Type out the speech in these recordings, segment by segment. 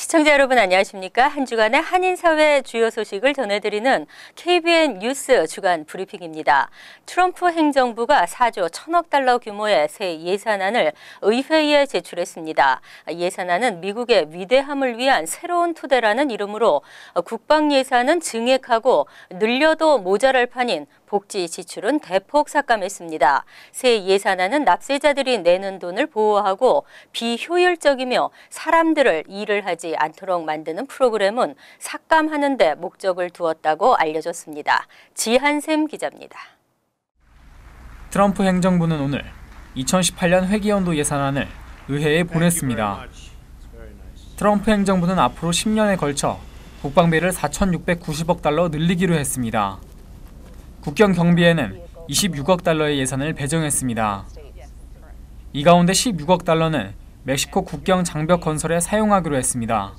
시청자 여러분 안녕하십니까? 한 주간의 한인사회 주요 소식을 전해드리는 KBN 뉴스 주간 브리핑입니다. 트럼프 행정부가 4조 1,000억 달러 규모의 새 예산안을 의회에 제출했습니다. 예산안은 미국의 위대함을 위한 새로운 토대라는 이름으로 국방 예산은 증액하고 늘려도 모자랄 판인 복지 지출은 대폭 삭감했습니다. 새 예산안은 납세자들이 내는 돈을 보호하고 비효율적이며 사람들을 일을 하지 않도록 만드는 프로그램은 삭감하는 데 목적을 두었다고 알려졌습니다. 지한샘 기자입니다. 트럼프 행정부는 오늘 2018년 회기연도 예산안을 의회에 보냈습니다. 트럼프 행정부는 앞으로 10년에 걸쳐 국방비를 4,690억 달러 늘리기로 했습니다. 국경 경비에는 26억 달러의 예산을 배정했습니다. 이 가운데 16억 달러는 멕시코 국경 장벽 건설에 사용하기로 했습니다.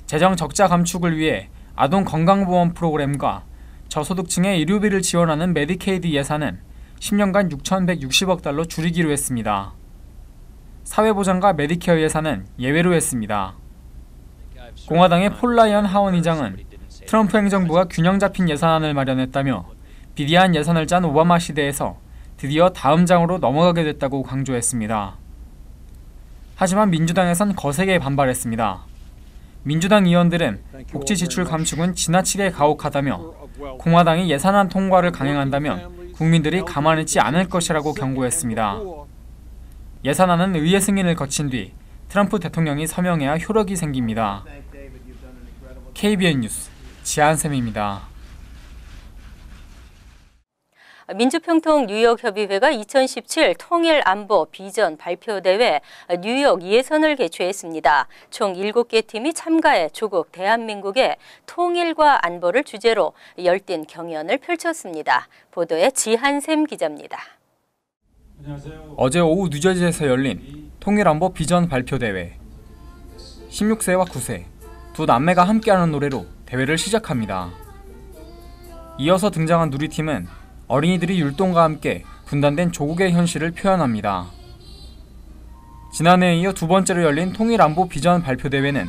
재정 적자 감축을 위해 아동 건강보험 프로그램과 저소득층의 의료비를 지원하는 메디케이드 예산은 10년간 6,160억 달러 줄이기로 했습니다. 사회보장과 메디케어 예산은 예외로 했습니다. 공화당의 폴 라이언 하원 의장은 트럼프 행정부가 균형 잡힌 예산안을 마련했다며 비대한 예산을 짠 오바마 시대에서 드디어 다음 장으로 넘어가게 됐다고 강조했습니다. 하지만 민주당에선 거세게 반발했습니다. 민주당 의원들은 복지 지출 감축은 지나치게 가혹하다며 공화당이 예산안 통과를 강행한다면 국민들이 가만히 있지 않을 것이라고 경고했습니다. 예산안은 의회 승인을 거친 뒤 트럼프 대통령이 서명해야 효력이 생깁니다. KBN 뉴스 지한샘입니다. 민주평통 뉴욕협의회가 2017 통일안보 비전 발표대회 뉴욕 예선을 개최했습니다. 총 7개 팀이 참가해 조국 대한민국의 통일과 안보를 주제로 열띤 경연을 펼쳤습니다. 보도에 지한샘 기자입니다. 어제 오후 뉴저지에서 열린 통일안보 비전 발표대회. 16세와 9세, 두 남매가 함께하는 노래로 대회를 시작합니다. 이어서 등장한 누리팀은 어린이들이 율동과 함께 분단된 조국의 현실을 표현합니다. 지난해에 이어 두 번째로 열린 통일안보 비전 발표대회는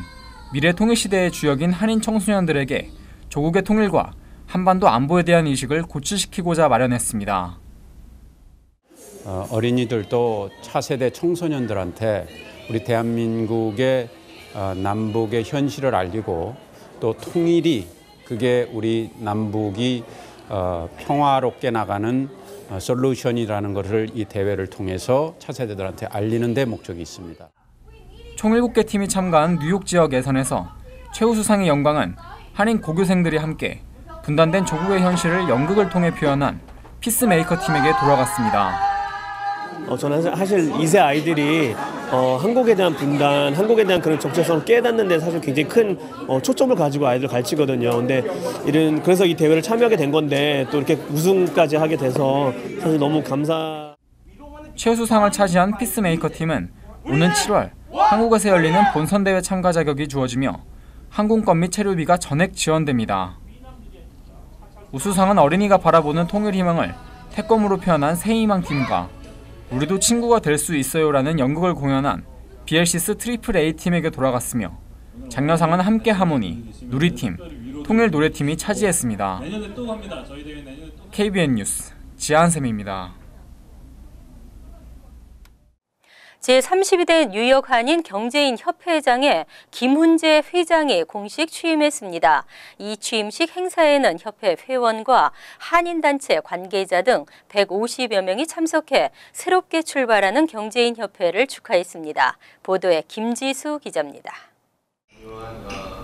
미래 통일시대의 주역인 한인 청소년들에게 조국의 통일과 한반도 안보에 대한 인식을 고취시키고자 마련했습니다. 어린이들도 차세대 청소년들한테 우리 대한민국의 남북의 현실을 알리고 또 통일이 그게 우리 남북이 평화롭게 나가는 솔루션이라는 것을 이 대회를 통해서 차세대들한테 알리는 데 목적이 있습니다. 총 7개 팀이 참가한 뉴욕 지역 예선에서 최우수상의 영광은 한인 고교생들이 함께 분단된 조국의 현실을 연극을 통해 표현한 피스메이커 팀에게 돌아갔습니다. 저는 사실 2세 아이들이 한국에 대한 분단, 한국에 대한 그런 정체성을 깨닫는 데 사실 굉장히 큰 초점을 가지고 아이들 가르치거든요. 근데 그래서 이 대회를 참여하게 된 건데 또 이렇게 우승까지 하게 돼서 사실 너무 최우수상을 차지한 피스메이커 팀은 오는 7월 한국에서 열리는 본선대회 참가 자격이 주어지며 항공권 및 체류비가 전액 지원됩니다. 우수상은 어린이가 바라보는 통일 희망을 태권으로 표현한 새희망 팀과 우리도 친구가 될 수 있어요라는 연극을 공연한 BLCS 트리플 A 팀에게 돌아갔으며 장려상은 함께 하모니, 누리팀, 통일 노래팀이 차지했습니다. KBN 뉴스 지한샘입니다. 제32대 뉴욕 한인 경제인 협회장에 김훈재 회장이 공식 취임했습니다. 이 취임식 행사에는 협회 회원과 한인단체 관계자 등 150여 명이 참석해 새롭게 출발하는 경제인 협회를 축하했습니다. 보도에 김지수 기자입니다.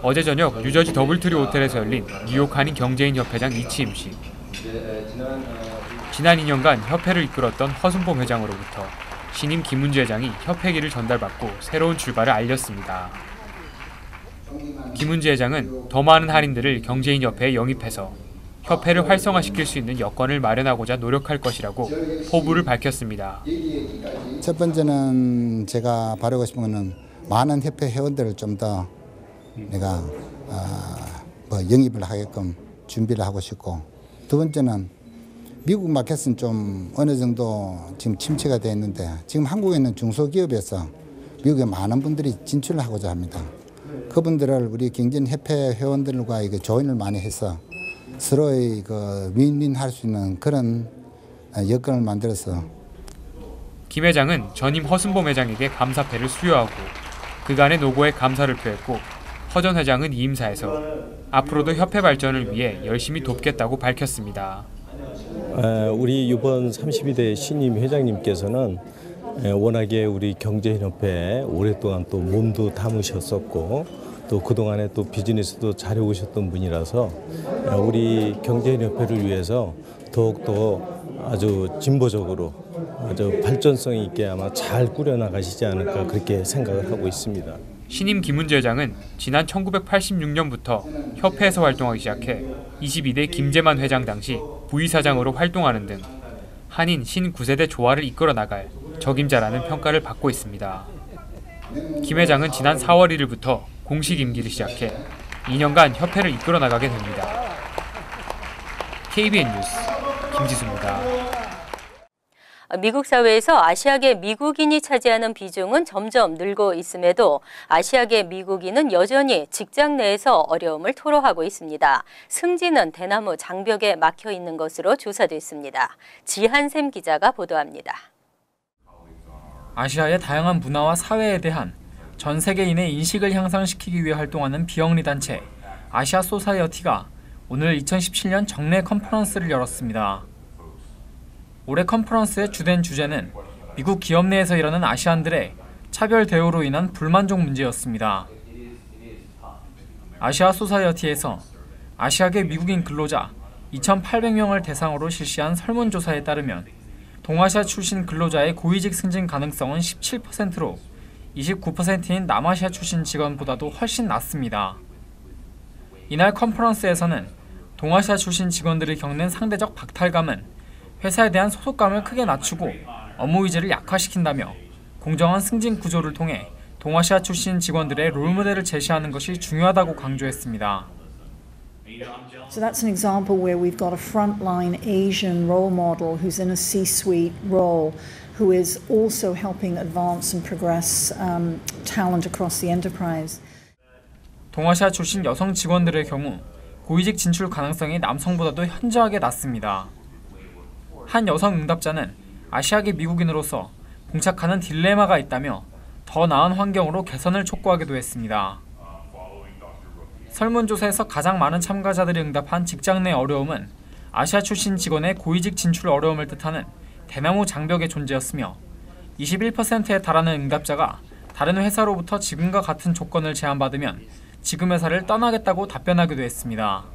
어제 저녁 뉴저지 더블트리 호텔에서 열린 뉴욕 한인 경제인 협회장 이취임식. 지난 2년간 협회를 이끌었던 허순봉 회장으로부터 신임 김훈재 회장이 협회기를 전달받고 새로운 출발을 알렸습니다. 김훈재 회장은 더 많은 한인들을 경제인 협회에 영입해서 협회를 활성화시킬 수 있는 여건을 마련하고자 노력할 것이라고 포부를 밝혔습니다. 첫 번째는 제가 바라고 싶은 것은 많은 협회 회원들을 좀 더 내가 영입을 하게끔 준비를 하고 싶고, 두 번째는 미국 마켓은 좀 어느 정도 지금 침체가 되어 있는데 지금 한국에 있는 중소기업에서 미국에 많은 분들이 진출을 하고자 합니다. 그분들을 우리 경진협회 회원들과 이게 조인을 많이 해서 서로의 그 윈윈할 수 있는 그런 여건을 만들어서 김 회장은 전임 허순범 회장에게 감사패를 수여하고 그간의 노고에 감사를 표했고 허 전 회장은 이임사에서 앞으로도 협회 발전을 위해 열심히 돕겠다고 밝혔습니다. 우리 이번 32대 신임 회장님께서는 워낙에 우리 경제협회에 오랫동안 또 몸도 담으셨었고 또 그동안에 또 비즈니스도 잘해오셨던 분이라서 우리 경제협회를 위해서 더욱더 아주 진보적으로 아주 발전성 있게 아마 잘 꾸려나가시지 않을까 그렇게 생각을 하고 있습니다. 신임 김은재 회장은 지난 1986년부터 협회에서 활동하기 시작해 22대 김재만 회장 당시 부의사장으로 활동하는 등 한인 신9세대 조화를 이끌어 나갈 적임자라는 평가를 받고 있습니다. 김 회장은 지난 4월 1일부터 공식 임기를 시작해 2년간 협회를 이끌어 나가게 됩니다. KBN 뉴스 김지수입니다. 미국 사회에서 아시아계 미국인이 차지하는 비중은 점점 늘고 있음에도 아시아계 미국인은 여전히 직장 내에서 어려움을 토로하고 있습니다. 승진은 대나무 장벽에 막혀 있는 것으로 조사됐습니다. 지한샘 기자가 보도합니다. 아시아의 다양한 문화와 사회에 대한 전 세계인의 인식을 향상시키기 위해 활동하는 비영리 단체 아시아 소사이어티가 오늘 2017년 정례 컨퍼런스를 열었습니다. 올해 컨퍼런스의 주된 주제는 미국 기업 내에서 일하는 아시안들의 차별 대우로 인한 불만족 문제였습니다. 아시아 소사이어티에서 아시아계 미국인 근로자 2,800명을 대상으로 실시한 설문조사에 따르면 동아시아 출신 근로자의 고위직 승진 가능성은 17%로 29%인 남아시아 출신 직원보다도 훨씬 낮습니다. 이날 컨퍼런스에서는 동아시아 출신 직원들이 겪는 상대적 박탈감은 회사에 대한 소속감을 크게 낮추고 업무 의지를 약화시킨다며 공정한 승진 구조를 통해 동아시아 출신 직원들의 롤모델을 제시하는 것이 중요하다고 강조했습니다. So that's an example where we've got a frontline Asian role model who's in a C-suite role, who is also helping advance and progress talent across the enterprise. 동아시아 출신 여성 직원들의 경우 고위직 진출 가능성이 남성보다도 현저하게 낮습니다. 한 여성 응답자는 아시아계 미국인으로서 봉착하는 딜레마가 있다며 더 나은 환경으로 개선을 촉구하기도 했습니다. 설문조사에서 가장 많은 참가자들이 응답한 직장 내 어려움은 아시아 출신 직원의 고위직 진출 어려움을 뜻하는 대나무 장벽의 존재였으며 21%에 달하는 응답자가 다른 회사로부터 지금과 같은 조건을 제안받으면 지금 회사를 떠나겠다고 답변하기도 했습니다.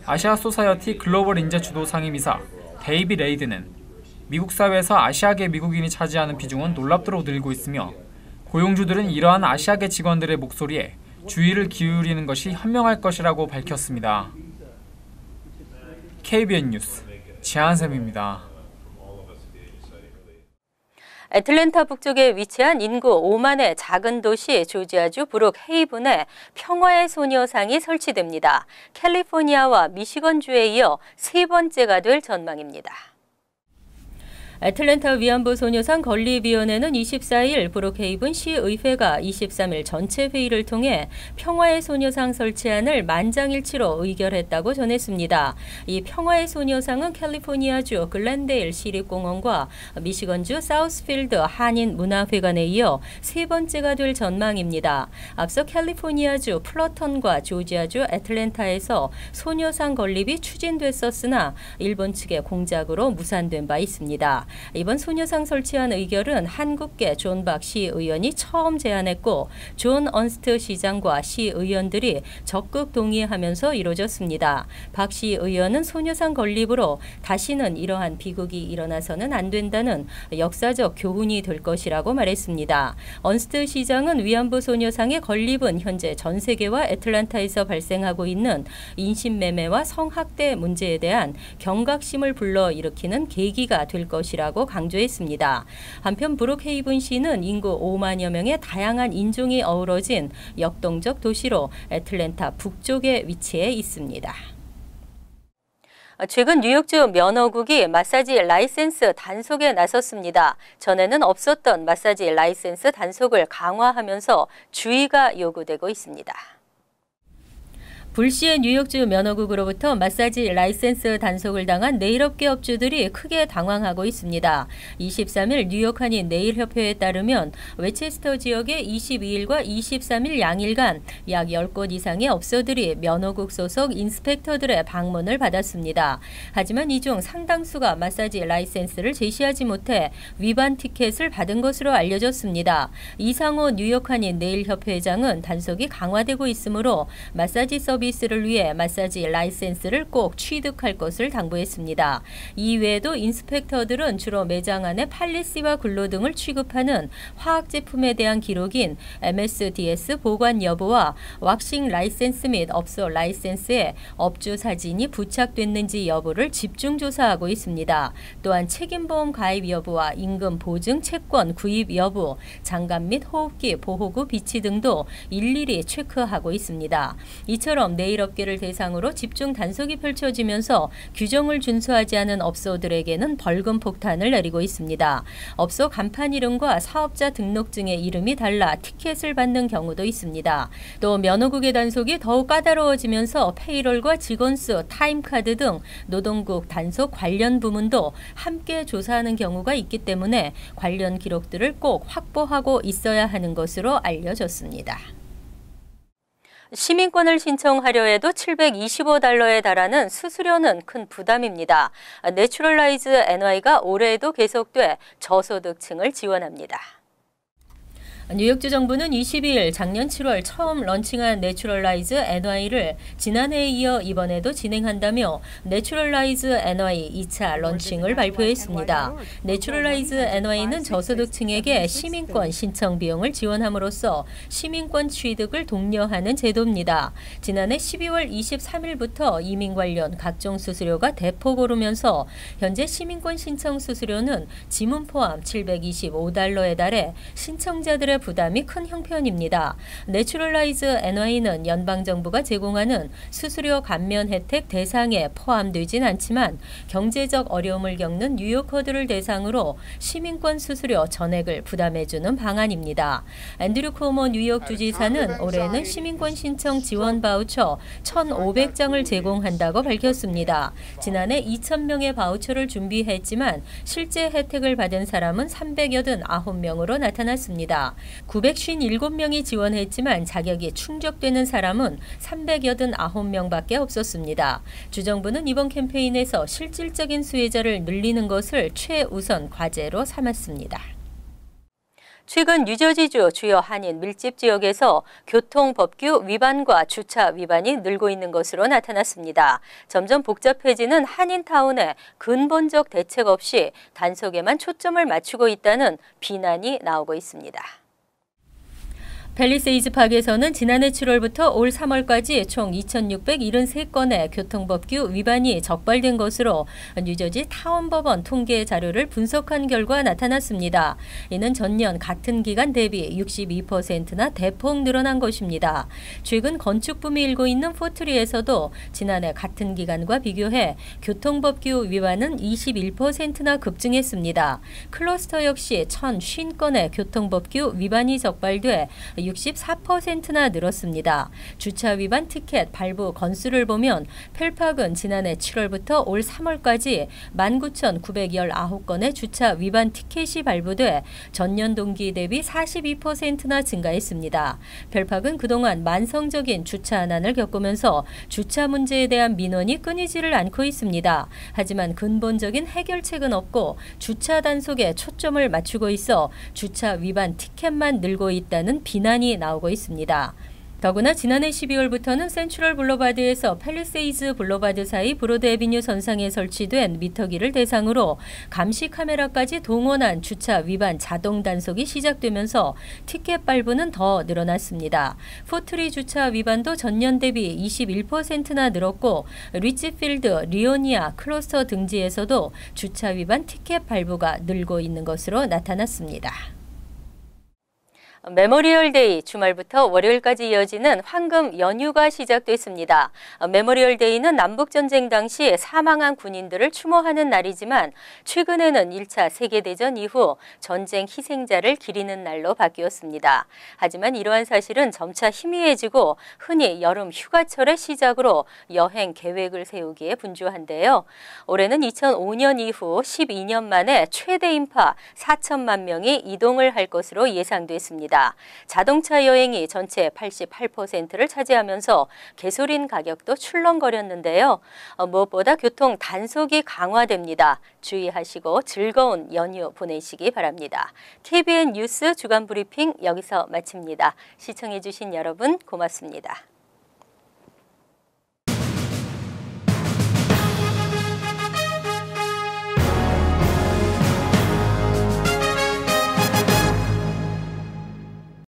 아시아 소사이어티 글로벌 인재 주도 상임이사 데이비 레이드는 미국 사회에서 아시아계 미국인이 차지하는 비중은 놀랍도록 늘고 있으며 고용주들은 이러한 아시아계 직원들의 목소리에 주의를 기울이는 것이 현명할 것이라고 밝혔습니다. KBN 뉴스 지한샘입니다. 애틀랜타 북쪽에 위치한 인구 5만의 작은 도시 조지아주 브룩 헤이븐에 평화의 소녀상이 설치됩니다. 캘리포니아와 미시건주에 이어 세 번째가 될 전망입니다. 애틀랜타 위안부 소녀상 건립위원회는 24일 브룩헤이븐 시의회가 23일 전체 회의를 통해 평화의 소녀상 설치안을 만장일치로 의결했다고 전했습니다. 이 평화의 소녀상은 캘리포니아주 글랜데일 시립공원과 미시건주 사우스필드 한인문화회관에 이어 세 번째가 될 전망입니다. 앞서 캘리포니아주 플러턴과 조지아주 애틀랜타에서 소녀상 건립이 추진됐었으나 일본 측의 공작으로 무산된 바 있습니다. 이번 소녀상 설치안 의결은 한국계 존 박 시의원이 처음 제안했고 존 언스트 시장과 시의원들이 적극 동의하면서 이루어졌습니다. 박 시의원은 소녀상 건립으로 다시는 이러한 비극이 일어나서는 안 된다는 역사적 교훈이 될 것이라고 말했습니다. 언스트 시장은 위안부 소녀상의 건립은 현재 전 세계와 애틀랜타에서 발생하고 있는 인신매매와 성학대 문제에 대한 경각심을 불러일으키는 계기가 될 것이라고 강조했습니다. 한편 브룩헤이븐시는 인구 5만여 명의 다양한 인종이 어우러진 역동적 도시로 애틀랜타 북쪽에 위치해 있습니다. 최근 뉴욕주 면허국이 마사지 라이센스 단속에 나섰습니다. 전에는 없었던 마사지 라이센스 단속을 강화하면서 주의가 요구되고 있습니다. 불시의 뉴욕주 면허국으로부터 마사지 라이센스 단속을 당한 네일업계 업주들이 크게 당황하고 있습니다. 23일 뉴욕 한인 네일협회에 따르면 웨체스터 지역의 22일과 23일 양일간 약 10곳 이상의 업소들이 면허국 소속 인스펙터들의 방문을 받았습니다. 하지만 이 중 상당수가 마사지 라이센스를 제시하지 못해 위반 티켓을 받은 것으로 알려졌습니다. 이상호 뉴욕 한인 네일협회장은 단속이 강화되고 있으므로 마사지 서비스를 위해 마사지 라이센스를 꼭 취득할 것을 당부했습니다. 이외에도 인스펙터들은 주로 매장 안에 팔리시와 글로 등을 취급하는 화학 제품에 대한 기록인 MSDS 보관 여부와 왁싱 라이센스 및 업소 라이센스에 업주 사진이 부착됐는지 여부를 집중 조사하고 있습니다. 또한 책임보험 가입 여부와 임금 보증 채권 구입 여부, 장갑 및 호흡기 보호구 비치 등도 일일이 체크하고 있습니다. 이처럼 네일업계를 대상으로 집중 단속이 펼쳐지면서 규정을 준수하지 않은 업소들에게는 벌금 폭탄을 내리고 있습니다. 업소 간판 이름과 사업자 등록증의 이름이 달라 티켓을 받는 경우도 있습니다. 또 면허국의 단속이 더욱 까다로워지면서 페이롤과 직원수, 타임카드 등 노동국 단속 관련 부문도 함께 조사하는 경우가 있기 때문에 관련 기록들을 꼭 확보하고 있어야 하는 것으로 알려졌습니다. 시민권을 신청하려 해도 $725에 달하는 수수료는 큰 부담입니다. 내추럴라이즈 NY가 올해에도 계속돼 저소득층을 지원합니다. 뉴욕주 정부는 22일 작년 7월 처음 런칭한 내추럴라이즈 NY를 지난해에 이어 이번에도 진행한다며 내추럴라이즈 NY 2차 런칭을 발표했습니다. 내추럴라이즈 NY는 저소득층에게 시민권 신청 비용을 지원함으로써 시민권 취득을 독려하는 제도입니다. 지난해 12월 23일부터 이민 관련 각종 수수료가 대폭 오르면서 현재 시민권 신청 수수료는 지문 포함 $725에 달해 신청자들의 부담이 큰 형편입니다. 내추럴라이즈 NY는 연방정부가 제공하는 수수료 감면 혜택 대상에 포함되진 않지만 경제적 어려움을 겪는 뉴요커들을 대상으로 시민권 수수료 전액을 부담해주는 방안입니다. 앤드류 쿠오모 뉴욕 주지사는 올해는 시민권 신청 지원 바우처 1,500장을 제공한다고 밝혔습니다. 지난해 2,000명의 바우처를 준비했지만 실제 혜택을 받은 사람은 389명으로 나타났습니다. 957명이 지원했지만 자격이 충족되는 사람은 389명밖에 없었습니다. 주정부는 이번 캠페인에서 실질적인 수혜자를 늘리는 것을 최우선 과제로 삼았습니다. 최근 뉴저지주 주요 한인 밀집 지역에서 교통법규 위반과 주차 위반이 늘고 있는 것으로 나타났습니다. 점점 복잡해지는 한인타운에 근본적 대책 없이 단속에만 초점을 맞추고 있다는 비난이 나오고 있습니다. 팰리세이즈 파크에서는 지난해 7월부터 올 3월까지 총 2,673건의 교통법규 위반이 적발된 것으로 뉴저지 타운법원 통계 자료를 분석한 결과 나타났습니다. 이는 전년 같은 기간 대비 62%나 대폭 늘어난 것입니다. 최근 건축붐이 일고 있는 포트리에서도 지난해 같은 기간과 비교해 교통법규 위반은 21%나 급증했습니다. 클러스터 역시 1,050건의 교통법규 위반이 적발돼 64%나 늘었습니다. 주차 위반 티켓 발부 건수를 보면 펠팍은 지난해 7월부터 올 3월까지 19,919건의 주차 위반 티켓이 발부돼 전년 동기 대비 42%나 증가했습니다. 펠팍은 그동안 만성적인 주차 난을 겪으면서 주차 문제에 대한 민원이 끊이지를 않고 있습니다. 하지만 근본적인 해결책은 없고 주차 단속에 초점을 맞추고 있어 주차 위반 티켓만 늘고 있다는 비난이 나오고 있습니다. 더구나 지난해 12월부터는 센트럴 블루바드에서 팰리세이즈 블루바드 사이 브로드 애비뉴 선상에 설치된 미터기를 대상으로 감시 카메라까지 동원한 주차 위반 자동 단속이 시작되면서 티켓 발부는 더 늘어났습니다. 포트리 주차 위반도 전년 대비 21%나 늘었고 리치필드, 리오니아, 클로스터 등지에서도 주차 위반 티켓 발부가 늘고 있는 것으로 나타났습니다. 메모리얼 데이 주말부터 월요일까지 이어지는 황금 연휴가 시작됐습니다. 메모리얼 데이는 남북전쟁 당시 사망한 군인들을 추모하는 날이지만 최근에는 1차 세계대전 이후 전쟁 희생자를 기리는 날로 바뀌었습니다. 하지만 이러한 사실은 점차 희미해지고 흔히 여름 휴가철의 시작으로 여행 계획을 세우기에 분주한데요. 올해는 2005년 이후 12년 만에 최대 인파 4천만 명이 이동을 할 것으로 예상됐습니다. 자동차 여행이 전체 88%를 차지하면서 가솔린 가격도 출렁거렸는데요. 무엇보다 교통 단속이 강화됩니다. 주의하시고 즐거운 연휴 보내시기 바랍니다. KBN 뉴스 주간 브리핑 여기서 마칩니다. 시청해 주신 여러분 고맙습니다.